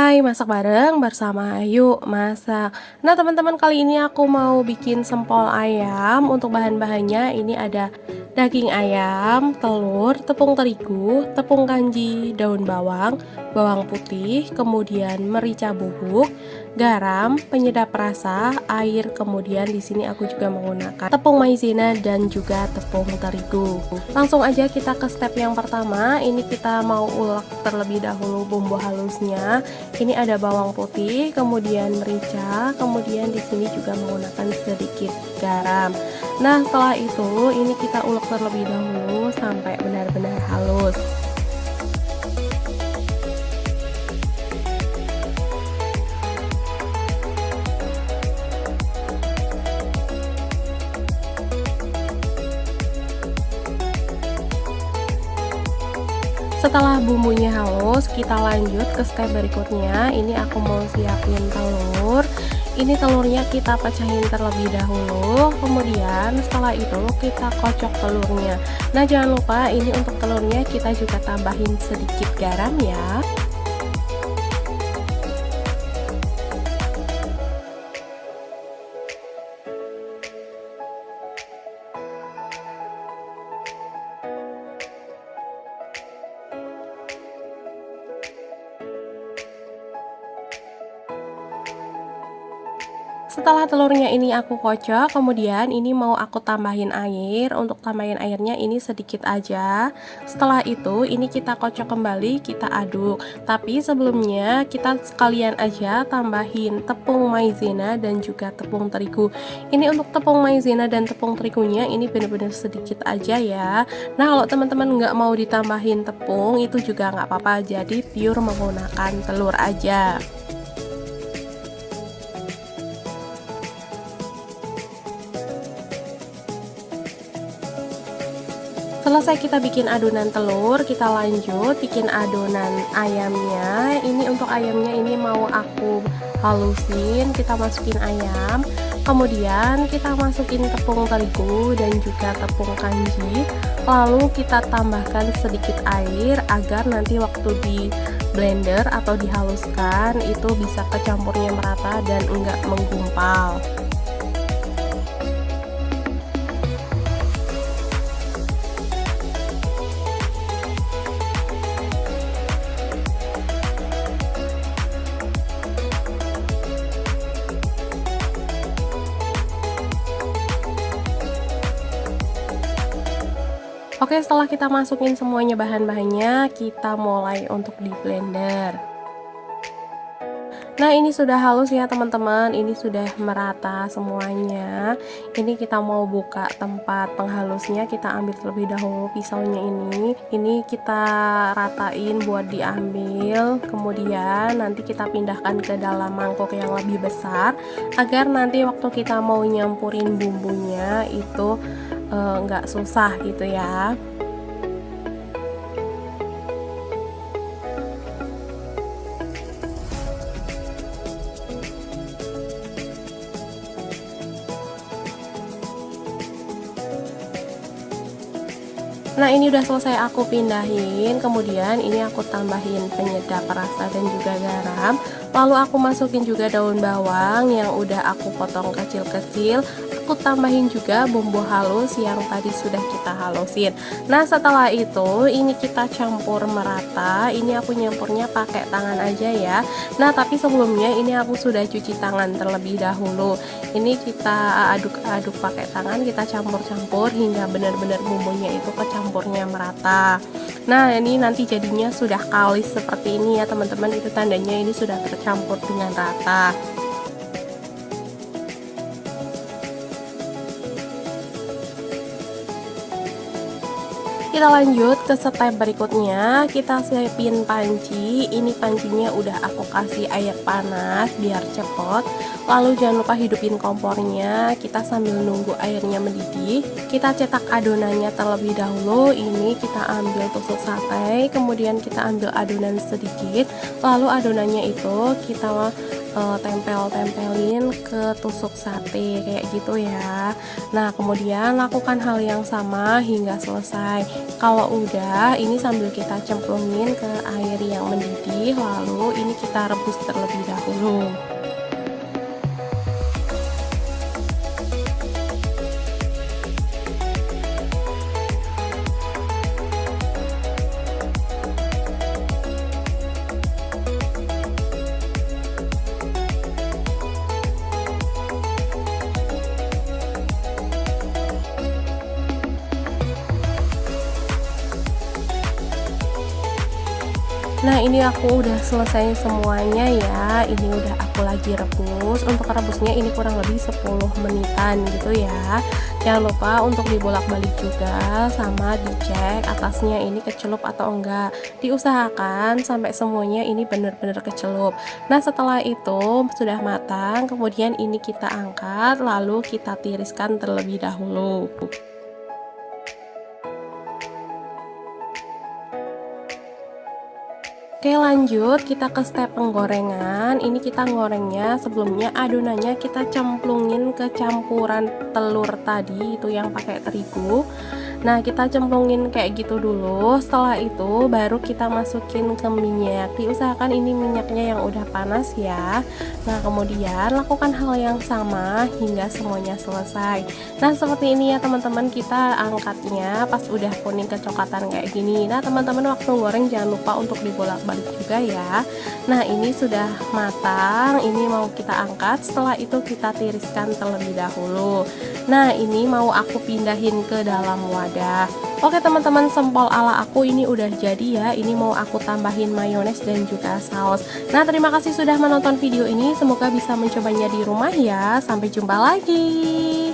Hai, masak bareng bersama Ayu Masak. Nah, teman-teman, kali ini aku mau bikin sempol ayam. Untuk bahan-bahannya ini ada daging ayam, telur, tepung terigu, tepung kanji, daun bawang, bawang putih, kemudian merica bubuk, garam, penyedap rasa, air, kemudian di sini aku juga menggunakan tepung maizena dan juga tepung terigu. Langsung aja kita ke step yang pertama. Ini kita mau ulek terlebih dahulu bumbu halusnya. Ini ada bawang putih, kemudian merica, kemudian di sini juga menggunakan sedikit garam. Nah, setelah itu ini kita ulek terlebih dahulu sampai benar-benar halus. Setelah bumbunya halus, kita lanjut ke step berikutnya. Ini aku mau siapin telur. Ini telurnya kita pecahin terlebih dahulu. Kemudian setelah itu kita kocok telurnya. Nah, jangan lupa ini untuk telurnya kita juga tambahin sedikit garam ya. Setelah telurnya ini aku kocok, kemudian ini mau aku tambahin air. Untuk tambahin airnya ini sedikit aja. Setelah itu ini kita kocok kembali, kita aduk. Tapi sebelumnya kita sekalian aja tambahin tepung maizena dan juga tepung terigu. Ini untuk tepung maizena dan tepung terigunya ini benar-benar sedikit aja ya. Nah, kalau teman-teman nggak mau ditambahin tepung itu juga nggak apa-apa. Jadi pure menggunakan telur aja. Selesai kita bikin adonan telur, kita lanjut bikin adonan ayamnya. Ini untuk ayamnya ini mau aku halusin, kita masukin ayam. Kemudian kita masukin tepung terigu dan juga tepung kanji. Lalu kita tambahkan sedikit air agar nanti waktu di blender atau dihaluskan itu bisa kecampurnya merata dan enggak menggumpal. Oke, setelah kita masukin semuanya bahan-bahannya, kita mulai untuk di blender. Nah, ini sudah halus ya teman-teman, ini sudah merata semuanya. Ini kita mau buka tempat penghalusnya, kita ambil terlebih dahulu pisaunya ini kita ratain buat diambil. Kemudian nanti kita pindahkan ke dalam mangkok yang lebih besar agar nanti waktu kita mau nyampurin bumbunya itu nggak susah gitu ya. Nah, ini udah selesai aku pindahin, kemudian ini aku tambahin penyedap rasa dan juga garam. Lalu aku masukin juga daun bawang yang udah aku potong kecil-kecil. Aku tambahin juga bumbu halus yang tadi sudah kita halusin. Nah, setelah itu ini kita campur merata. Ini aku nyampurnya pakai tangan aja ya. Nah, tapi sebelumnya ini aku sudah cuci tangan terlebih dahulu. Ini kita aduk-aduk pakai tangan, kita campur-campur hingga benar-benar bumbunya itu kecampurnya merata. Nah, ini nanti jadinya sudah kalis seperti ini ya teman-teman. Itu tandanya ini sudah tercampur dengan rata. Kita lanjut ke step berikutnya, kita siapin panci. Ini pancinya udah aku kasih air panas biar cepet. Lalu jangan lupa hidupin kompornya. Kita sambil nunggu airnya mendidih, kita cetak adonannya terlebih dahulu. Ini kita ambil tusuk sate, kemudian kita ambil adonan sedikit. Lalu adonannya itu kita tempelin ke tusuk sate kayak gitu ya. Nah, kemudian lakukan hal yang sama hingga selesai. Kalau udah, ini sambil kita cemplungin ke air yang mendidih, lalu ini kita rebus terlebih dahulu. Nah, ini aku udah selesai semuanya ya. Ini udah aku lagi rebus. Untuk rebusnya ini kurang lebih 10 menitan gitu ya. Jangan lupa untuk dibolak-balik juga sama dicek atasnya ini kecelup atau enggak. Diusahakan sampai semuanya ini benar-benar kecelup. Nah, setelah itu sudah matang, kemudian ini kita angkat lalu kita tiriskan terlebih dahulu. Oke, lanjut kita ke step penggorengan. Ini kita gorengnya sebelumnya adonannya kita cemplungin ke campuran telur tadi itu yang pakai terigu. Nah, kita cemplungin kayak gitu dulu. Setelah itu baru kita masukin ke minyak. Diusahakan ini minyaknya yang udah panas ya. Nah, kemudian lakukan hal yang sama hingga semuanya selesai. Nah, seperti ini ya teman-teman, kita angkatnya pas udah kuning kecoklatan kayak gini. Nah, teman-teman waktu goreng jangan lupa untuk dibolak-balik juga ya. Nah, ini sudah matang, ini mau kita angkat. Setelah itu kita tiriskan terlebih dahulu. Nah, ini mau aku pindahin ke dalam wadah. Oke teman-teman, sempol ala aku ini udah jadi ya. Ini mau aku tambahin mayones dan juga saus. Nah, terima kasih sudah menonton video ini. Semoga bisa mencobanya di rumah ya. Sampai jumpa lagi.